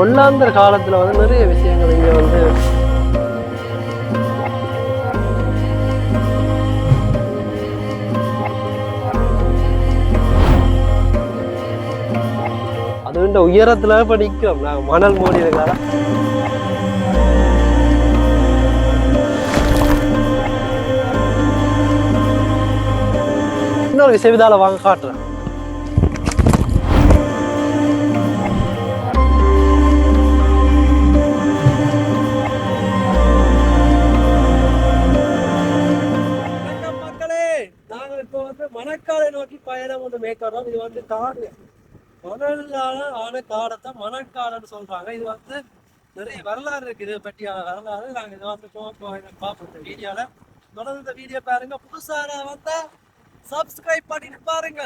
ஒல்லாந்தர் காலத்துல வந்து நிறைய விஷயங்கள் இங்க வந்து அது உயரத்துல படிக்கிறோம் நாங்க மணல் மூடி இருக்கால. இன்னொரு விஷயம் வாங்க காட்டுறேன். மணக்காலை நோக்கி பயணம் வந்து மேற்கொள்றோம். இது வந்து காடு, மணலால ஆன காடத்தான் மணக்காடுன்னு சொல்றாங்க. இது வந்து நிறைய வரலாறு இருக்கு. இதை பற்றியான வரலாறு நாங்க இதை வந்து பார்ப்போம் இந்த வீடியோல. தொடர்ந்து இந்த வீடியோ பாருங்க. புதுசாக வந்தா சப்ஸ்கிரைப் பண்ணிட்டு பாருங்க.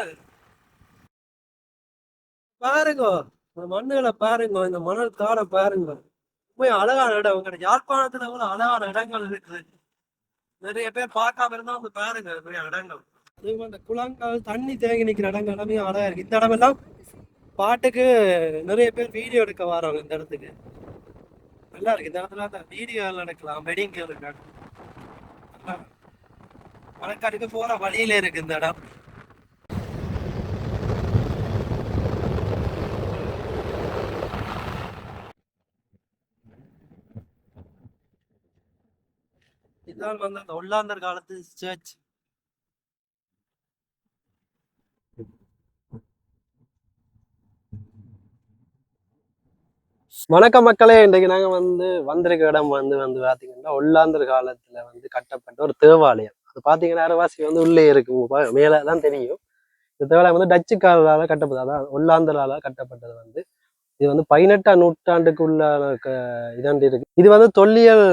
பாருங்க இந்த மண்ணுகளை பாருங்க, இந்த மணல் காடை பாருங்க. போய் அழகான இடம் உங்க யாழ்ப்பாணத்துல கூட அழகான இடங்கள் இருக்குது. நிறைய பேர் பார்க்காம இருந்தா வந்து பாருங்க நிறைய இடங்கள். அந்த குளங்கள் தண்ணி தேங்கி நிற்கிற இடங்கள் எல்லாமே அழகா இருக்கு. இந்த இடம் எல்லாம் பாட்டுக்கு நிறைய பேர் வீடியோ எடுக்க வராங்க. இந்த இடத்துக்கு நல்லா இருக்கு. இந்த இடத்துல அந்த வீடியோ எடுக்கலாம். வெட்டிங் இருக்காங்க. மணக்காட்டுக்கு போற வழியில இருக்கு இந்த இடம். இதான் வந்து அந்த ஒல்லாந்தர் காலத்து சர்ச். வணக்கம் மக்களே, இன்றைக்கு நாங்க வந்து வந்திருக்க இடம் வந்து பாத்தீங்கன்னா ஒல்லாந்தர் காலத்துல வந்து கட்டப்பட்ட ஒரு தேவாலயம். அது பாத்தீங்கன்னா அரைவாசி வந்து உள்ளே இருக்கு, மேலதான் தெரியும். இந்த தேவாலயம் வந்து டச்சுக்காரரால கட்டப்பட்டது, அதான் ஒல்லாந்தரால கட்டப்பட்டது. வந்து இது வந்து 18ஆம் நூற்றாண்டுக்குள்ள இதாண்டு இருக்கு. இது வந்து தொல்லியல்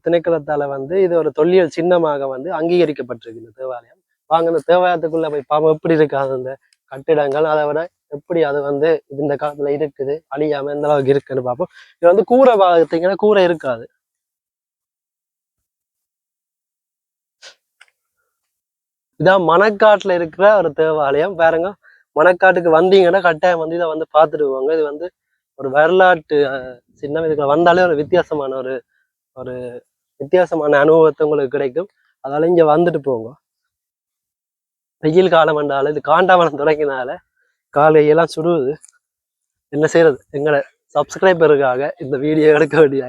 திணைக்களத்தால வந்து இது ஒரு தொல்லியல் சின்னமாக வந்து அங்கீகரிக்கப்பட்டிருக்கு இந்த தேவாலயம். வாங்க இந்த தேவாலயத்துக்குள்ள போய் பாவம் எப்படி இருக்காது அந்த கட்டிடங்கள், அதை விட எப்படி அது வந்து இந்த காலத்துல இருக்குது, அழியாம எந்த அளவுக்கு இருக்குன்னு பார்ப்போம். இது வந்து கூரை பார்த்தீங்கன்னா கூரை இருக்காது. இதான் மணக்காட்டுல இருக்கிற ஒரு தேவாலயம். பாருங்க, மணக்காட்டுக்கு வந்தீங்கன்னா கட்டாயம் வந்து இதை வந்து பார்த்துட்டு போவாங்க. இது வந்து ஒரு வரலாற்று சின்னம். இதுக்கு வந்தாலே ஒரு வித்தியாசமான ஒரு வித்தியாசமான அனுபவத்தை உங்களுக்கு கிடைக்கும். அதனால இங்க வந்துட்டு போங்க. வெயில் காலம் என்றாலும் இது காண்டாமரம் தொடங்கினால காலையெல்லாம் சுடுவது. என்ன செய்யறது, எங்கட சப்ஸ்கிரைபருக்காக இந்த வீடியோ எடுக்க வேண்டிய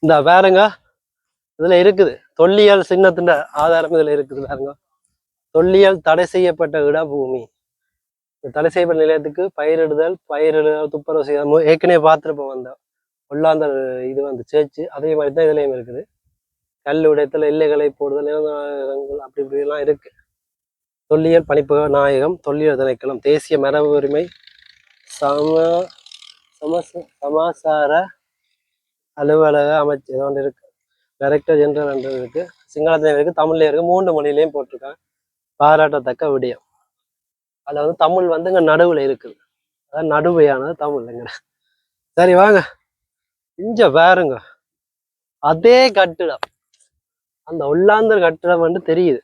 இந்த பாருங்க, இதுல இருக்குது தொல்லியல் சின்னத்தின் ஆதாரம். இதுல இருக்குது பாருங்க, தொல்லியல் தடை செய்யப்பட்ட இடபூமி. தடை செய்யப்பட்ட நிலையத்துக்கு பயிரிடுதல் துப்புரவு செய்ய ஏற்கனவே பார்த்துருப்போம். அந்த ஒல்லாந்தர் இது வந்து சேர்ச்சு அதே மாதிரி தான் இதுலயும் இருக்குது. கல் உடைத்தல், எல்லைகளை போடுதல், நிலநாயகங்கள் அப்படி இப்படி எல்லாம் இருக்கு. தொல்லியல் பணிப்பக நாயகம், தொல்லியல் திணைக்களம், தேசிய மரபு உரிமை சமாசார அலுவலக அமைச்சு ஏதோ ஒன்று இருக்கு. டைரக்டர் ஜெனரல் என்று இருக்கு. சிங்களத்திலையும் இருக்கு, தமிழ்லயும் இருக்கு. 3 மொழியிலையும் போட்டிருக்காங்க. பாராட்டத்தக்க விடயம். அதுல வந்து தமிழ் வந்து இங்க நடுவுல இருக்குது. அதான் நடுவையானது தமிழ் எங்க. சரி வாங்க, இங்க பாருங்க அதே கட்டிடம், அந்த ஒல்லாந்தர் கட்டிடம் வந்து தெரியுது.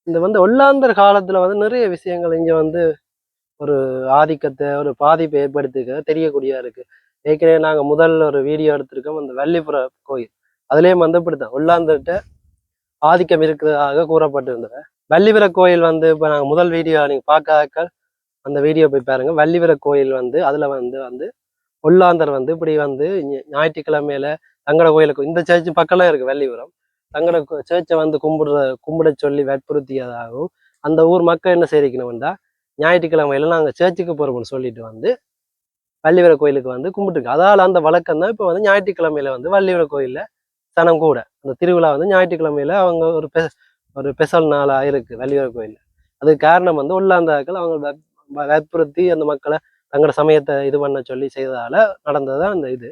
இந்த வந்து ஒல்லாந்தர் காலத்துல வந்து நிறைய விஷயங்கள் இங்க வந்து ஒரு ஆதிக்கத்தை ஒரு பாதிப்பை ஏற்படுத்திக்க தெரியக்கூடியதா இருக்கு. ஏற்கனவே நாங்க முதல் ஒரு வீடியோ எடுத்திருக்கோம், அந்த வள்ளிபுர கோயில். அதுலயும் வந்து இப்படித்தான் ஒல்லாந்தர்கிட்ட ஆதிக்கம் இருக்கிறதாக கூறப்பட்டிருந்தது. வள்ளிபுர கோயில் வந்து இப்ப நாங்க முதல் வீடியோ நீங்க பார்க்காத அந்த வீடியோ போய் பாருங்க. வள்ளிபுர கோயில் வந்து அதுல வந்து ஒல்லாந்தர் வந்து இப்படி வந்து ஞாயிற்றுக்கிழமையில தங்கட கோயிலுக்கு, இந்த சர்ச்சு பக்கம்லாம் இருக்கு வள்ளிபுரம், தங்கட சேர்ச்சை வந்து கும்பிட சொல்லி வற்புறுத்தியதாகவும் அந்த ஊர் மக்கள் என்ன செய்யணும்டா ஞாயிற்றுக்கிழமையில நாங்க சேர்ச்சுக்கு போறோம்னு சொல்லிட்டு வந்து வள்ளிவர கோயிலுக்கு வந்து கும்பிட்டுருக்கு. அதால அந்த வழக்கம் தான் இப்ப வந்து ஞாயிற்றுக்கிழமையில வந்து வள்ளிவர கோயில்ல சனம் கூட அந்த திருவிழா வந்து ஞாயிற்றுக்கிழமையில அவங்க ஒரு ஸ்பெஷல் நாளா இருக்கு வள்ளிவர கோயில்ல. அதுக்கு காரணம் வந்து ஒல்லாந்தாக்கள் அவங்க வற்புறுத்தி அந்த மக்களை தங்களோட சமயத்தை இது பண்ண சொல்லி செய்ததால நடந்ததுதான் அந்த இது.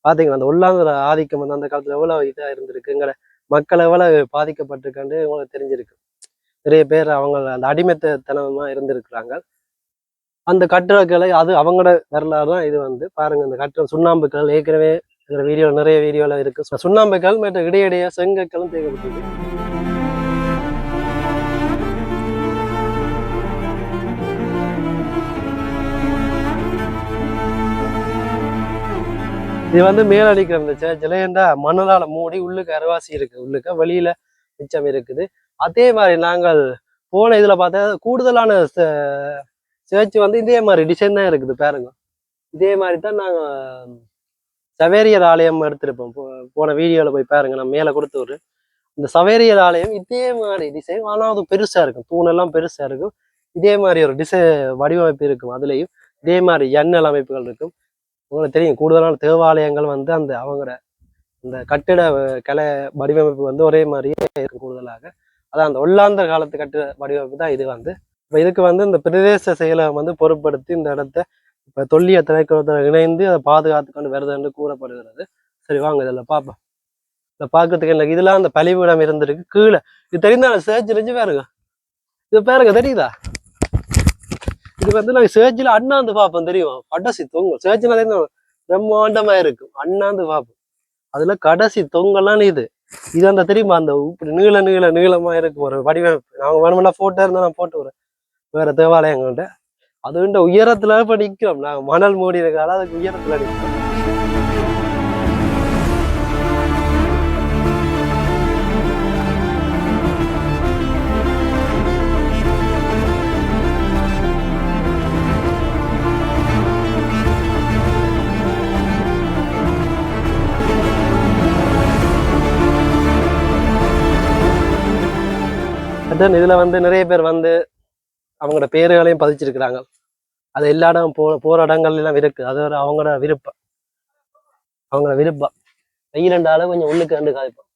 பாத்தீங்கன்னா அந்த ஒல்லாந்தர ஆதிக்கம் வந்து அந்த காலத்துல எவ்வளவு இதா இருந்திருக்கு, எங்களை மக்கள் எவ்வளவு பாதிக்கப்பட்டிருக்காண்டு உங்களுக்கு தெரிஞ்சிருக்கு. நிறைய பேர் அவங்க அந்த அடிமைத்தனமா இருந்திருக்கிறாங்க. அந்த கட்டிடக்கலை அது அவங்களோட வரலாறு தான். இது வந்து பாருங்க, இந்த கட்டிடம் சுண்ணாம்புக்கள் ஏற்கனவே நிறைய வீடியோல இருக்கு. சுண்ணாம்புக்கள் மற்ற இடையிடையே செங்கற்களும் தேவைப்பட்டது. இது வந்து மேலடிக்கிற இந்த சேர்ச்சில் ஏன்டா மணலால மூடி உள்ளுக்கு அரைவாசி இருக்கு, உள்ளுக்கு வெளியில மிச்சம் இருக்குது. அதே மாதிரி நாங்கள் போன இதுல பார்த்தா கூடுதலான சேர்ச் வந்து இதே மாதிரி டிசைன் தான் இருக்குது பாருங்க. இதே மாதிரி தான் நாங்க சவேரியர் ஆலயம் எடுத்திருப்போம். போன வீடியோல போய் பாருங்க, நான் மேல கொடுத்து ஒரு இந்த சவேரியர் ஆலயம் இதே மாதிரி டிசைன், ஆனால் அது பெருசா இருக்கும், தூணெல்லாம் பெருசா இருக்கும். இதே மாதிரி ஒரு வடிவமைப்பு இருக்கும். அதுலேயும் இதே மாதிரி எண்ணல் அமைப்புகள் இருக்கும். உங்களுக்கு தெரியும், கூடுதலான தேவாலயங்கள் வந்து அந்த அவங்களோட இந்த கட்டிட கலை வடிவமைப்பு வந்து ஒரே மாதிரியே இருக்கும் கூடுதலாக. அதான் அந்த ஒல்லாந்தர் காலத்து கட்டிட வடிவமைப்பு தான் இது வந்து. இப்போ இதுக்கு வந்து இந்த பிரதேச செயலகம் வந்து பொருட்படுத்தி இந்த இடத்த இப்போ தொல்லிய திணைக்களத்தில் இணைந்து அதை பாதுகாத்து கொண்டு வருது என்று கூறப்படுகிறது. சரி வாங்க இதில் பார்ப்போம். இதை பார்க்கறதுக்கு எனக்கு இதெல்லாம் அந்த பழிவிடம் இருந்திருக்கு. கீழே இது தெரிந்தாலும் சேர்ச் இருந்து பாருங்க, இது பாருங்க தெரியுதா? இது வந்து நாங்கள் சேர்ச்சில் அண்ணாந்து பார்ப்போம், தெரியும் கடைசி தொங்கும். சேர்ச்சில் தெரியும் பிரம்மாண்டமா இருக்கும், அண்ணாந்து பார்ப்போம். அதுல கடைசி தொங்கலாம் இது அந்த தெரியுமா, அந்த இப்படி நீளமா இருக்கும் ஒரு வடிவமைப்பு. நாங்கள் வேணுமெல்லாம் போட்டோ இருந்தா நான் போட்டு வரேன் வேற தேவாலயங்கள்ட்ட. அதுண்ட உயரத்துல இப்ப நிற்கிறோம் நாங்கள், மணல் மூடி இருக்கால அதுக்கு உயரத்துல நிற்கிறோம். இதுல வந்து நிறைய பேர் வந்து அவங்களோட பேர்களையும் பதிச்சிருக்கிறாங்க. அது எல்லா இடம் போற இடங்கள்ல எல்லாம் இருக்கு. அது ஒரு அவங்களோட விருப்பம். வெயில் ரெண்டாலும் கொஞ்சம் உள்ளுக்கு கண்டு காய்ப்போம்.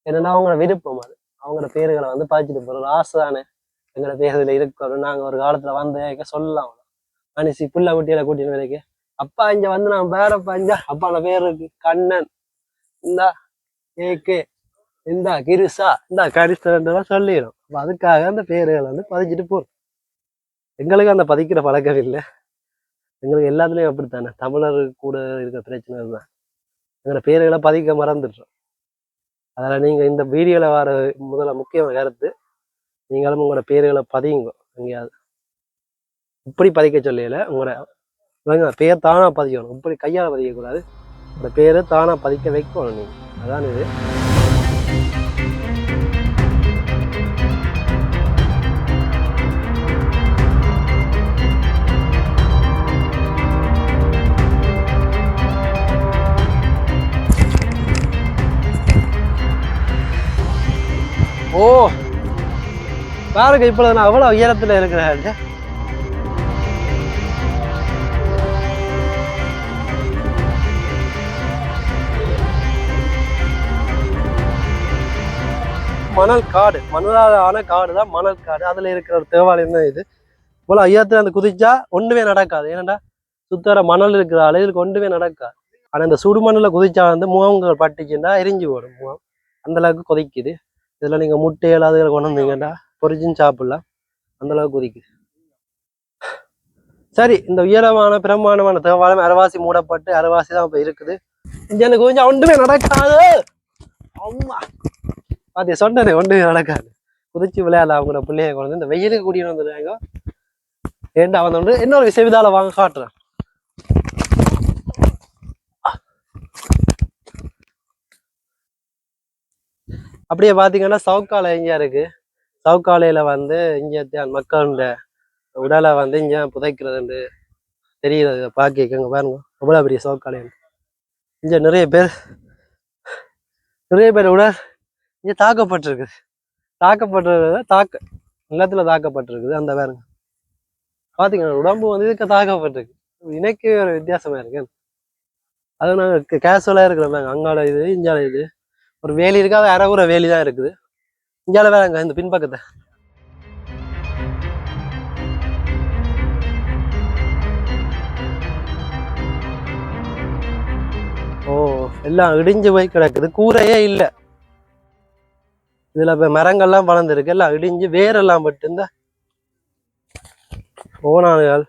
என்னன்னா அவங்களோட விருப்பம், அது அவங்களோட பேர்களை வந்து பதிச்சுட்டு போற ஒரு ஆசை தானே. எங்களோட பேர்ல இருக்கணும், நாங்க ஒரு காலத்துல வந்து சொல்லலாம். மனுஷி புள்ள குட்டியில கூட்டின்னு வரைக்கும் அப்பா இங்க வந்து நான் பேரப்பா இங்க அப்பான பேர் இருக்கு கண்ணன், இந்தா ஏகே, இந்தா கிருசா, இந்தா கரிசன் சொல்லிடும். அதுக்காக அந்த பேர்களை வந்து பதிச்சுட்டு போறோம். எங்களுக்கு அந்த பதிக்கிற பழக்கம் இல்லை. எங்களுக்கு எல்லாத்துலயும் அப்படித்தானே, தமிழர் கூட இருக்கிற பிரச்சனை தான் எங்களோட பேர்களை பதிக்க மறந்துடுறோம். அதில் நீங்க இந்த வீடியோல வர முதல்ல முக்கியமான கருத்து, நீங்களும் உங்களோட பேர்களை பதியுங்க. எங்கேயாவது இப்படி பதிக்க சொல்லல, உங்களோட பேர் தானா பதிக்கணும். இப்படி கையால் பதிக்கக்கூடாது, இந்த பேரை தானா பதிக்க வைக்கணும் நீங்க. அதான் இது. ஓ பாருங்க, இப்பொழுது நான் அவ்வளவு உயரத்துல இருக்கிறேன். மணல் காடு, மணலான காடு தான் மணல் காடு. அதுல இருக்கிற ஒரு தேவாலயம் தான் இது. இவ்வளவு ஐயாத்துல அந்த குதிச்சா ஒன்றுமே நடக்காது. ஏன்னாண்டா சுத்தர மணல் இருக்கிற அளவுக்கு ஒன்றுமே நடக்காது. ஆனா இந்த சுடுமண்ணில் குதிச்சா வந்து முகங்கள் பட்டுச்சுன்னா எரிஞ்சு வரும் முகம், அந்த அளவுக்கு கொதிக்குது. இதுல நீங்க முட்டைகள் அதுகளை கொண்டு வந்தீங்கன்னா பொரிச்சுன்னு சாப்பிடலாம், அந்த அளவுக்கு கொதிக்குது. சரி, இந்த உயரமான பிரமாண்டமான தேவாலயம் அரைவாசி மூடப்பட்டு அரைவாசி தான் இப்ப இருக்குது. இங்க எனக்கு கொஞ்சம் ஒன்றுமே நடக்காது. அம்மா பாத்தியா, சொன்னேன் ஒன்றுமே நடக்காது. குதிச்சு விளையாடலாம் அவங்களோட பிள்ளைய கொண்டு இந்த வெயிலுக்கு கூட்டிட்டு வந்துடுறாங்க. ஏண்டா வந்து இன்னொரு விஷயத்தால வாங்க காட்டுறேன். அப்படியே பாத்தீங்கன்னா சவுக்காலை இங்க இருக்கு. சவுக்காலையில வந்து இங்க மக்களோட உடலை வந்து இங்க புதைக்கிறதுன்னு தெரியுது. பாக்கிங்க பாருங்க, அவ்வளவு பெரிய சவுக்காலை. இங்க நிறைய பேர் உடல் இங்க தாக்கப்பட்டிருக்குது. நிலத்துல தாக்கப்பட்டிருக்குது. அந்த பாருங்க பாத்தீங்கன்னா உடம்பு வந்து இதுக்கு தாக்கப்பட்டிருக்கு. இணைக்கவே ஒரு வித்தியாசமா இருக்கு. அது நாங்க கேஷுவலா இருக்கிறோம். அங்கால இது இஞ்சால இது ஒரு வேலி இருக்கு, அது அரைகுற வேலி தான் இருக்குது. இங்கால வேறங்க இந்த பின்பக்கத்தை. ஓ எல்லாம் இடிஞ்சு போய் கிடக்குது, கூரையே இல்லை. இதுல மரங்கள்லாம் வளர்ந்துருக்கு, எல்லாம் இடிஞ்சு வேரெல்லாம் பட்டு இந்த ஓனான்கள்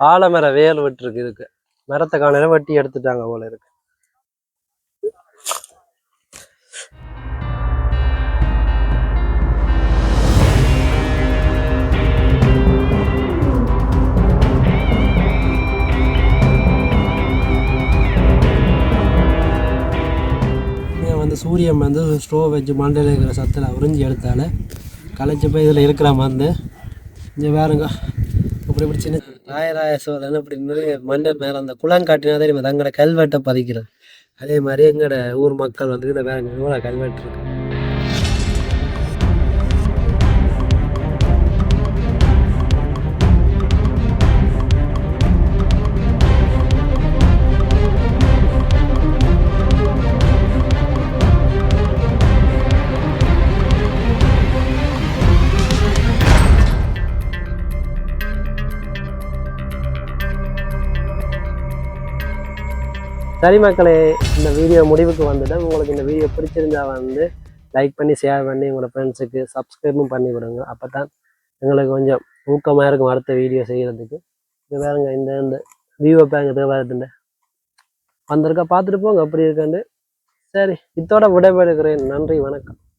ஆலமர வேர் விட்டுருக்கு. இதுக்கு மரத்தை காணல வெட்டி எடுத்துட்டாங்க போல இருக்கு. சூரியன் வந்து ஸ்டோவ் வச்சு மண்டையில் இருக்கிற சத்தில் உறிஞ்சி எடுத்தால களைச்சி போய் இதில் இருக்கிற மருந்து இங்கே வேறுங்க இப்படி இப்படி சின்ன ராய சோழன் இப்படி நிறைய மண்டல் மேலே அந்த குளம் காட்டினா தெரியுமா தங்களோட கல்வெட்டை பதிக்கிறது. அதே மாதிரி எங்களோட ஊர் மக்கள் வந்து இதை வேறுங்க இவ்வளோ கல்வெட்டு இருக்கு. சரி மக்களே, இந்த வீடியோ முடிவுக்கு வந்துட்டேன். உங்களுக்கு இந்த வீடியோ பிடிச்சிருந்தா வந்து லைக் பண்ணி ஷேர் பண்ணி உங்களோட ஃப்ரெண்ட்ஸுக்கு சப்ஸ்கிரைபும் பண்ணி விடுங்க. அப்போ தான் எங்களுக்கு கொஞ்சம் ஊக்கமாக இருக்கும் அடுத்த வீடியோ செய்கிறதுக்கு. இது வேறுங்க இந்த வியூவை பேங்க தேவாரத்துண்ட வந்திருக்கா பார்த்துட்டு போங்க அப்படி இருக்காண்டு. சரி, இதோட விடைபெறுகிறேன். நன்றி, வணக்கம்.